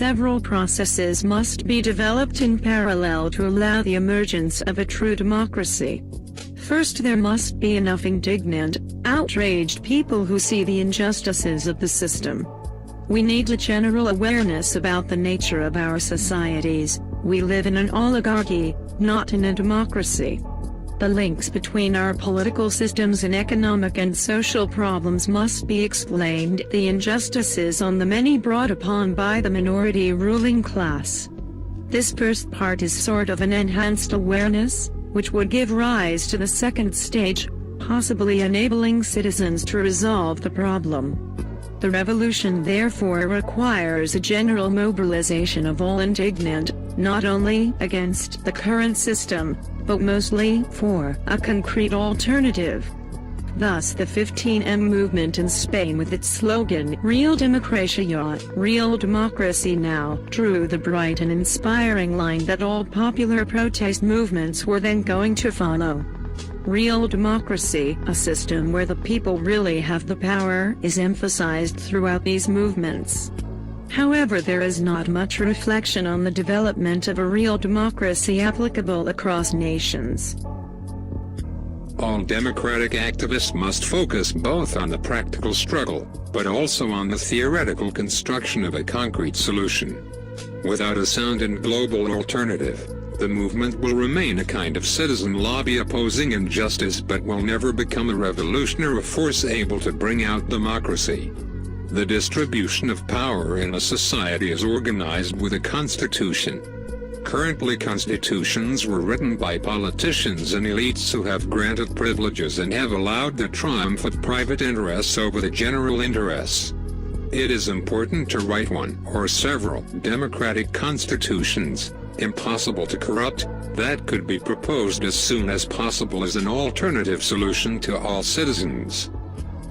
several processes must be developed in parallel to allow the emergence of a true democracy. First, there must be enough indignant, outraged people who see the injustices of the system. We need a general awareness about the nature of our societies. We live in an oligarchy, not in a democracy. The links between our political systems and economic and social problems must be explained, the injustices on the many brought upon by the minority ruling class. This first part is sort of an enhanced awareness, which would give rise to the second stage, possibly enabling citizens to resolve the problem. The revolution therefore requires a general mobilization of all indignant, not only against the current system, but mostly for a concrete alternative. Thus the 15M movement in Spain with its slogan, Real Democracia, Real Democracy Now, drew the bright and inspiring line that all popular protest movements were then going to follow. Real democracy, a system where the people really have the power, is emphasized throughout these movements. However, there is not much reflection on the development of a real democracy applicable across nations. All democratic activists must focus both on the practical struggle, but also on the theoretical construction of a concrete solution. Without a sound and global alternative, the movement will remain a kind of citizen lobby opposing injustice but will never become a revolution or a force able to bring out democracy. The distribution of power in a society is organized with a constitution. Currently, constitutions were written by politicians and elites who have granted privileges and have allowed the triumph of private interests over the general interests. It is important to write one or several democratic constitutions, impossible to corrupt, that could be proposed as soon as possible as an alternative solution to all citizens.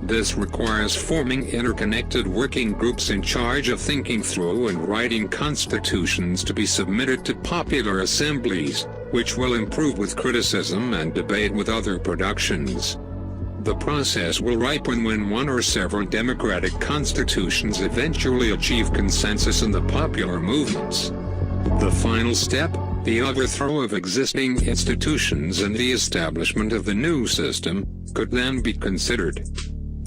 This requires forming interconnected working groups in charge of thinking through and writing constitutions to be submitted to popular assemblies, which will improve with criticism and debate with other productions. The process will ripen when one or several democratic constitutions eventually achieve consensus in the popular movements. The final step, the overthrow of existing institutions and the establishment of the new system, could then be considered.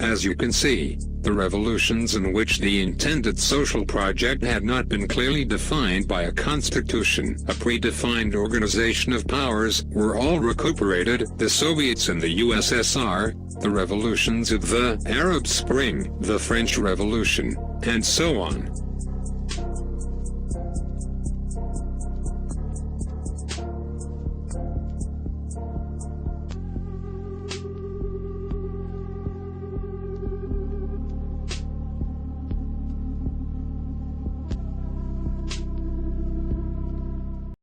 As you can see, the revolutions in which the intended social project had not been clearly defined by a constitution, a predefined organization of powers, were all recuperated, the Soviets in the USSR, the revolutions of the Arab Spring, the French Revolution, and so on.